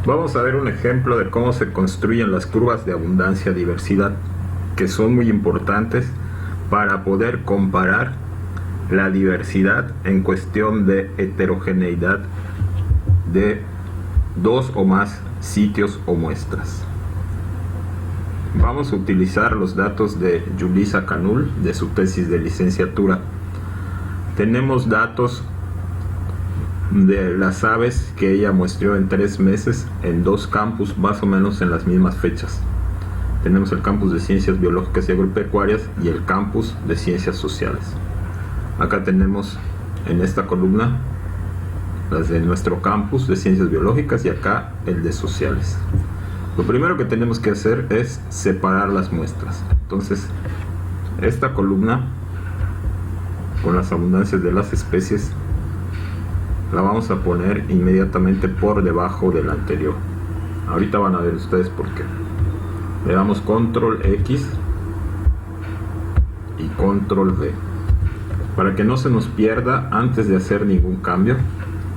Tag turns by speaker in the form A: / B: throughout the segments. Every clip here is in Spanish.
A: Vamos a ver un ejemplo de cómo se construyen las curvas de abundancia-diversidad, que son muy importantes para poder comparar la diversidad en cuestión de heterogeneidad de dos o más sitios o muestras. Vamos a utilizar los datos de Yulisa Canul de su tesis de licenciatura. Tenemos datos de las aves que ella muestreó en 3 meses en 2 campus más o menos en las mismas fechas. Tenemos el campus de ciencias biológicas y agropecuarias y el campus de ciencias sociales. Acá tenemos en esta columna las de nuestro campus de ciencias biológicas y acá el de sociales. Lo primero que tenemos que hacer es separar las muestras. Entonces, esta columna con las abundancias de las especies la vamos a poner inmediatamente por debajo de la anterior. Ahorita van a ver ustedes por qué. Le damos control X y control V. Para que no se nos pierda antes de hacer ningún cambio,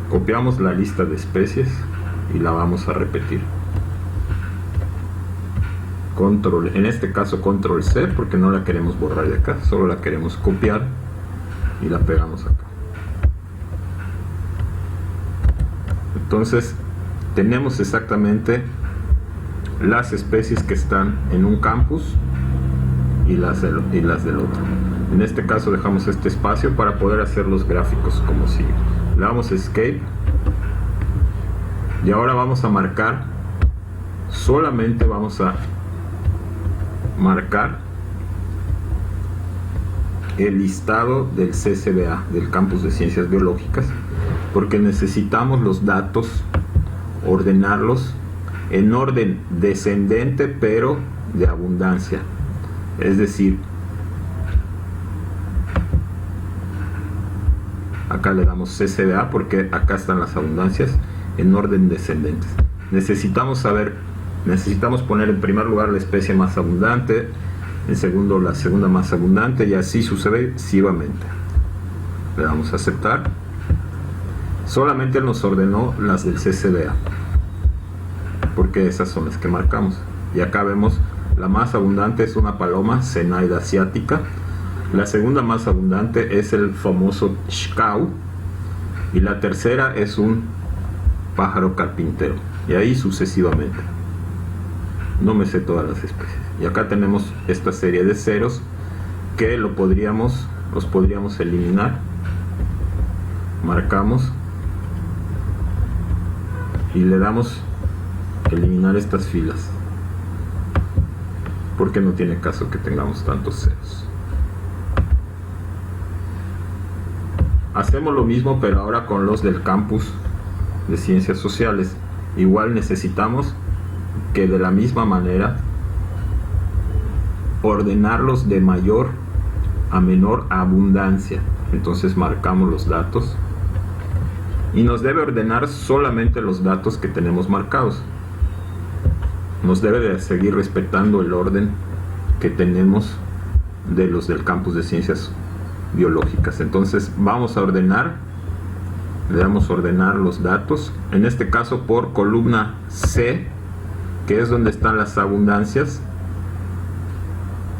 A: copiamos la lista de especies y la vamos a repetir. En este caso control C, porque no la queremos borrar de acá, solo la queremos copiar y la pegamos acá. Entonces tenemos exactamente las especies que están en un campus y las del otro. En este caso dejamos este espacio para poder hacer los gráficos como sigue. Le damos Escape y ahora vamos a marcar, solamente vamos a marcar el listado del CCBA, del campus de ciencias biológicas, porque necesitamos los datos, ordenarlos en orden descendente pero de abundancia. Es decir, acá le damos CCBA porque acá están las abundancias en orden descendente. Necesitamos poner en primer lugar la especie más abundante, en segundo la segunda más abundante y así sucesivamente. Le damos a aceptar. Solamente nos ordenó las del CCBA porque esas son las que marcamos. Y acá vemos la más abundante es una paloma Zenaida asiática. La segunda más abundante es el famoso Xcau y la tercera es un pájaro carpintero y ahí sucesivamente. No me sé todas las especies. Y acá tenemos esta serie de ceros que los podríamos eliminar. Marcamos y le damos eliminar estas filas porque no tiene caso que tengamos tantos ceros. Hacemos lo mismo pero ahora con los del campus de ciencias sociales. Igual necesitamos que de la misma manera ordenarlos de mayor a menor abundancia. Entonces marcamos los datos y nos debe ordenar solamente los datos que tenemos marcados. Nos debe de seguir respetando el orden que tenemos de los del campus de ciencias biológicas. Entonces vamos a ordenar, le damos a ordenar los datos, en este caso por columna C, que es donde están las abundancias,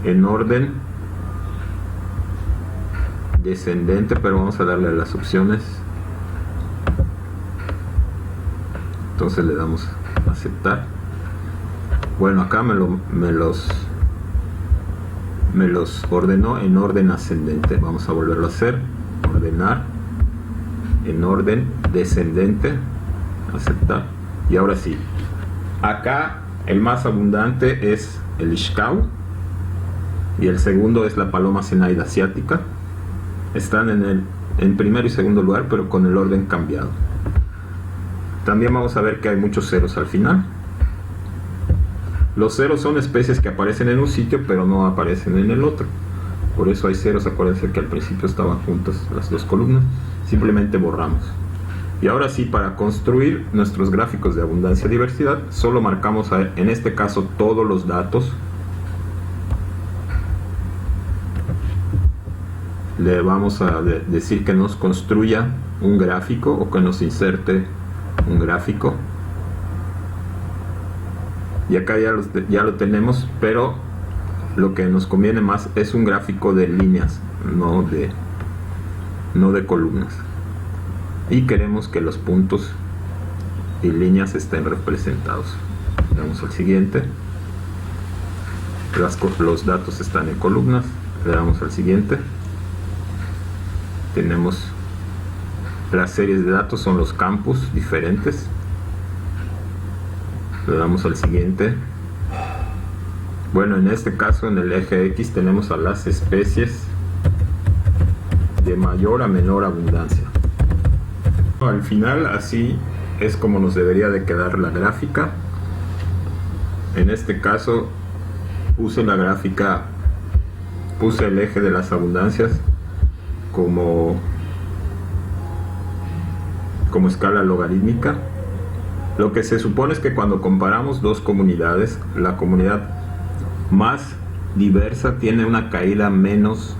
A: en orden descendente, pero vamos a darle a las opciones. Entonces le damos a aceptar. Bueno, acá me los ordenó en orden ascendente. Vamos a volverlo a hacer. Ordenar en orden descendente. Aceptar. Y ahora sí. Acá el más abundante es el Xcau y el segundo es la paloma Zenaida asiática. Están en primero y segundo lugar, pero con el orden cambiado. También vamos a ver que hay muchos ceros al final. Los ceros son especies que aparecen en un sitio pero no aparecen en el otro. Por eso hay ceros. Acuérdense que al principio estaban juntas las dos columnas. Simplemente borramos. Y ahora sí, para construir nuestros gráficos de abundancia y diversidad, solo marcamos en este caso todos los datos. Le vamos a decir que nos construya un gráfico o que nos inserte un gráfico. y acá ya lo tenemos, pero lo que nos conviene más es un gráfico de líneas, no de columnas, y queremos que los puntos y líneas estén representados. Damos al siguiente. Los datos están en columnas, le damos al siguiente. Tenemos las series de datos, son los campus diferentes, le damos al siguiente. Bueno, en este caso en el eje X tenemos a las especies de mayor a menor abundancia. Al final así es como nos debería de quedar la gráfica. En este caso puse la gráfica, puse el eje de las abundancias como escala logarítmica. Lo que se supone es que cuando comparamos dos comunidades, la comunidad más diversa tiene una caída menos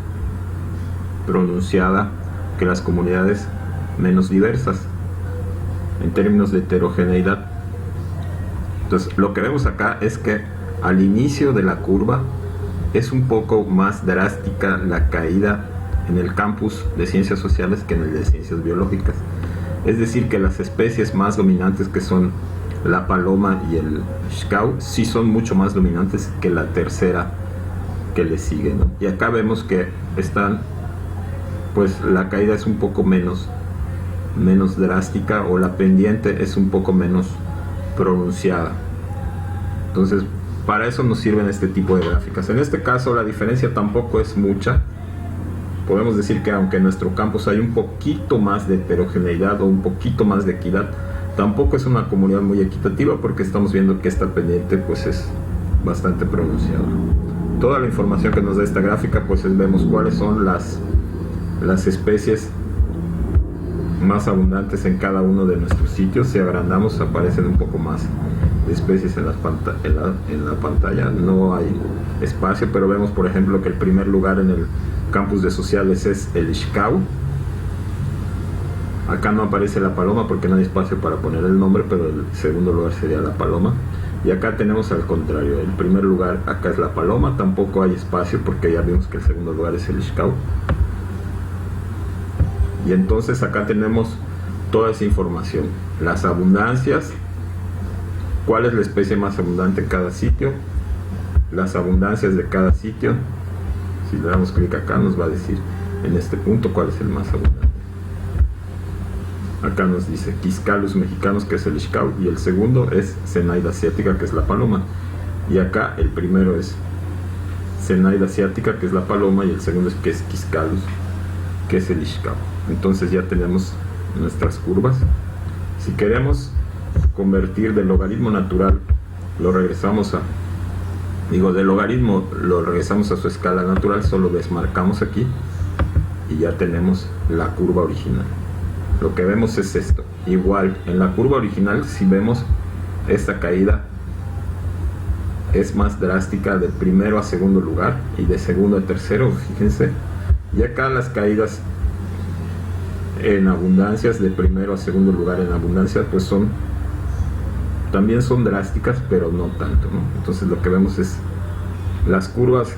A: pronunciada que las comunidades menos diversas en términos de heterogeneidad. Entonces lo que vemos acá es que al inicio de la curva es un poco más drástica la caída en el campus de ciencias sociales que en el de ciencias biológicas. Es decir, que las especies más dominantes, que son la paloma y el xcau, sí son mucho más dominantes que la tercera que le sigue, ¿no? Y acá vemos que pues la caída es un poco menos drástica, o la pendiente es un poco menos pronunciada. Entonces para eso nos sirven este tipo de gráficas. En este caso la diferencia tampoco es mucha. Podemos decir que aunque en nuestro campus hay un poquito más de heterogeneidad o un poquito más de equidad, tampoco es una comunidad muy equitativa, porque estamos viendo que esta pendiente pues es bastante pronunciada. Toda la información que nos da esta gráfica, pues vemos cuáles son las especies más abundantes en cada uno de nuestros sitios. Si agrandamos aparecen un poco más de especies en la pantalla. No hay espacio, pero vemos por ejemplo que el primer lugar en el campus de sociales es el xcau. Acá no aparece la paloma porque no hay espacio para poner el nombre, pero el segundo lugar sería la paloma. Y acá tenemos al contrario, el primer lugar acá es la paloma, tampoco hay espacio porque ya vimos que el segundo lugar es el xcau. Y entonces acá tenemos toda esa información, las abundancias, cuál es la especie más abundante en cada sitio, las abundancias de cada sitio. Si le damos clic acá nos va a decir en este punto cuál es el más abundante. Acá nos dice Quiscalus mexicanos, que es el xcau, y el segundo es Zenaida asiática, que es la paloma. Y acá el primero es Zenaida asiática, que es la paloma, y el segundo es Quiscalus, que es el xcau. Entonces ya tenemos nuestras curvas. Si queremos convertir del logaritmo natural, lo regresamos del logaritmo lo regresamos a su escala natural, solo desmarcamos aquí y ya tenemos la curva original. Lo que vemos es esto. Igual en la curva original, si vemos esta caída es más drástica de primero a segundo lugar y de segundo a tercero, fíjense. Y acá las caídas en abundancias de primero a segundo lugar en abundancia pues también son drásticas, pero no tanto, ¿no? Entonces lo que vemos es las curvas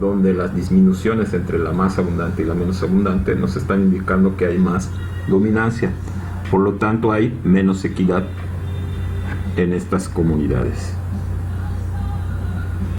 A: donde las disminuciones entre la más abundante y la menos abundante nos están indicando que hay más dominancia, por lo tanto hay menos equidad en estas comunidades.